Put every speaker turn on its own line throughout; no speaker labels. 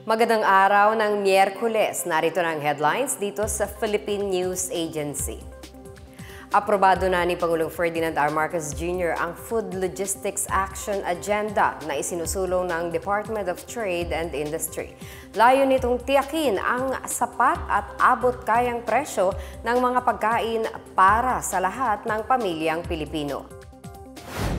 Magandang araw ng Miyerkules. Narito na ang headlines dito sa Philippine News Agency. Aprobado na ni Pangulong Ferdinand R. Marcos Jr. ang Food Logistics Action Agenda na isinusulong ng Department of Trade and Industry. Layo nitong tiyakin ang sapat at abot-kayang presyo ng mga pagkain para sa lahat ng pamilyang Pilipino.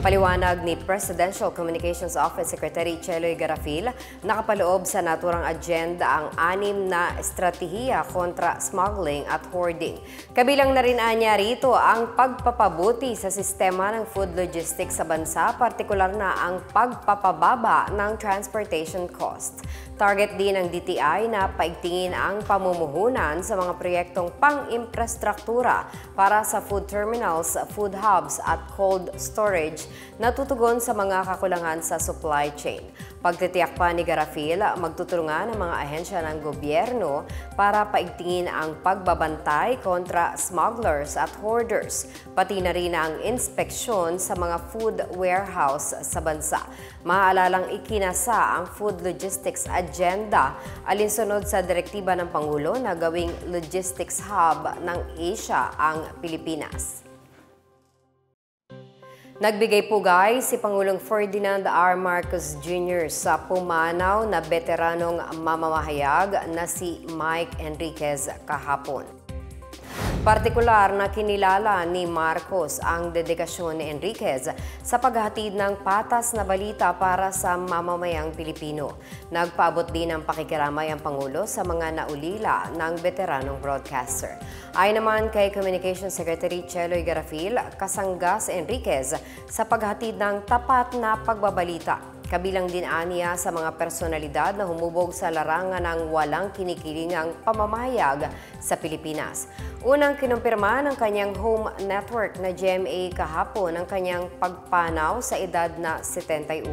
Paliwanag ni Presidential Communications Office Secretary Cheloy Garafil, nakapaloob sa naturang agenda ang 6 na estratehiya kontra smuggling at hoarding. Kabilang na rin anya rito ang pagpapabuti sa sistema ng food logistics sa bansa, partikular na ang pagpapababa ng transportation cost. Target din ng DTI na paigtingin ang pamumuhunan sa mga proyektong pang-imprastruktura para sa food terminals, food hubs at cold storage na tutugon sa mga kakulangan sa supply chain. Pagtitiyak pa ni Garafil, magtutulungan ang mga ahensya ng gobyerno para paigtingin ang pagbabantay kontra smugglers at hoarders, pati na rin ang inspeksyon sa mga food warehouse sa bansa. Maaalalang ikinasa ang Food Logistics Agenda alinsunod sa direktiba ng Pangulo na gawing logistics hub ng Asia ang Pilipinas. Nagbigay pugay si Pangulong Ferdinand R. Marcos Jr. sa pumanaw na veteranong mamamahayag na si Mike Enriquez kahapon. Partikular na kinilala ni Marcos ang dedikasyon ni Enriquez sa paghatid ng patas na balita para sa mamamayang Pilipino. Nagpaabot din ng pakikiramay ang Pangulo sa mga naulila ng veteranong broadcaster. Ayon naman kay Communications Secretary Cheloy Garafil, kasangga si Enriquez sa paghatid ng tapat na pagbabalita. Kabilang din aniya sa mga personalidad na humubog sa larangan ng walang kinikilingang pamamahayag sa Pilipinas. Unang kinumpirma ng kanyang home network na GMA kahapon ang kanyang pagpanaw sa edad na 71.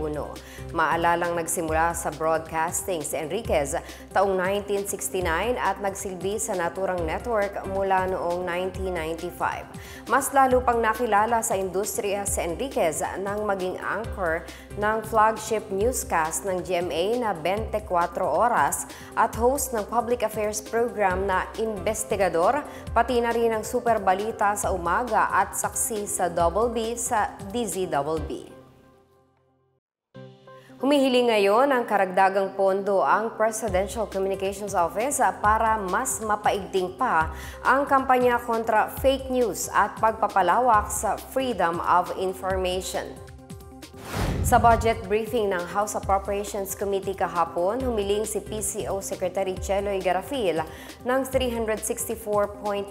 Maalalang nagsimula sa broadcasting si Enriquez taong 1969 at nagsilbi sa naturang network mula noong 1995. Mas lalo pang nakilala sa industriya si Enriquez nang maging anchor ng flagship newscast ng GMA na 24 oras at host ng public affairs program na Investigador, pati na rin ang super balita sa umaga at saksi sa Double B sa DZBB. Humihiling ngayon ang karagdagang pondo ang Presidential Communications Office para mas mapaigting pa ang kampanya kontra fake news at pagpapalawak sa freedom of information. Sa budget briefing ng House Appropriations Committee kahapon, humiling si PCO Secretary Cheloy Garafil ng 364.94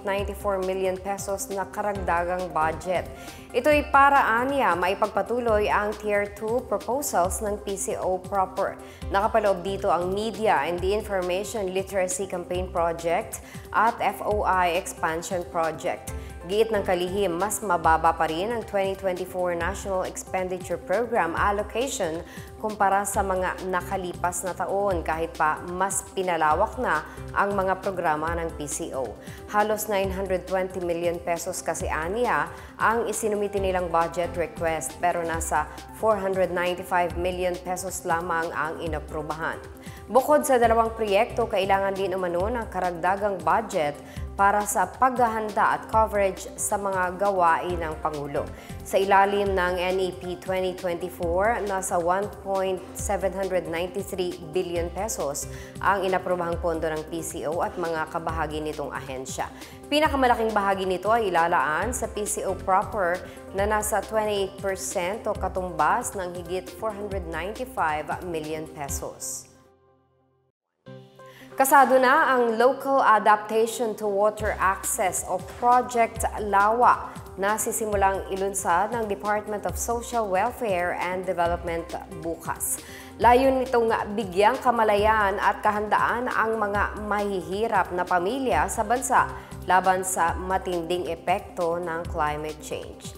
million pesos na karagdagang budget. Ito'y para aniya maipagpatuloy ang Tier 2 proposals ng PCO proper. Nakapaloob dito ang Media and the Information Literacy Campaign Project at FOI Expansion Project. Giit ng kalihim, mas mababa pa rin ang 2024 National Expenditure Program allocation kumpara sa mga nakalipas na taon kahit pa mas pinalawak na ang mga programa ng PCO. Halos 920 million pesos kasi aniya ang isinumiti nilang budget request pero nasa 495 million pesos lamang ang inaprubahan. Bukod sa dalawang proyekto, kailangan din umano ng karagdagang budget para sa paghahanda at coverage sa mga gawain ng Pangulo. Sa ilalim ng NEP 2024, nasa 1.793 billion pesos ang inaprobahang pondo ng PCO at mga kabahagi nitong ahensya. Pinakamalaking bahagi nito ay ilalaan sa PCO proper na nasa 28% o katumbas ng higit 495 million pesos. Kasado na ang Local Adaptation to Water Access o Project LAWA na sisimulang ilunsad ng Department of Social Welfare and Development bukas. Layon nitong bigyang kamalayan at kahandaan ang mga mahihirap na pamilya sa bansa laban sa matinding epekto ng climate change.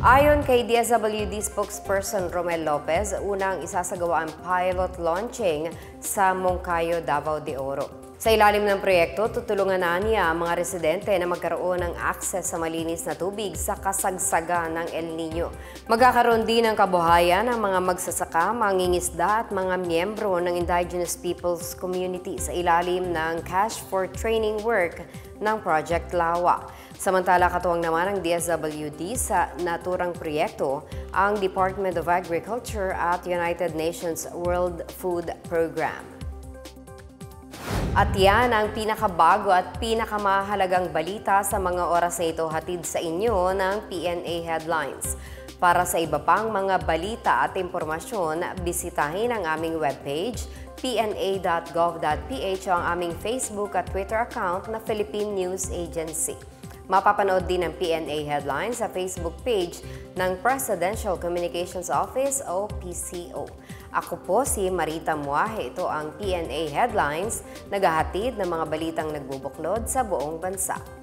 Ayon kay DSWD spokesperson Romel Lopez, unang isasagawa ang pilot launching sa Moncayo, Davao de Oro. Sa ilalim ng proyekto, tutulungan na niya ang mga residente na magkaroon ng akses sa malinis na tubig sa kasagsagan ng El Nino. Magkakaroon din ng kabuhayan ng mga magsasaka, mangingisda at mga miyembro ng Indigenous Peoples Community sa ilalim ng Cash for Training Work ng Project Lawa. Samantala, katuwang naman ang DSWD sa naturang proyekto ang Department of Agriculture at United Nations World Food Program. At yan ang pinakabago at pinakamahalagang balita sa mga oras na ito, hatid sa inyo ng PNA Headlines. Para sa iba pang mga balita at impormasyon, bisitahin ang aming webpage, pna.gov.ph, o ang aming Facebook at Twitter account na Philippine News Agency. Mapapanood din ang PNA Headlines sa Facebook page ng Presidential Communications Office o PCO. Ako po si Marita Muahe. Ito ang PNA Headlines, naghahatid ng mga balitang nagbubuklod sa buong bansa.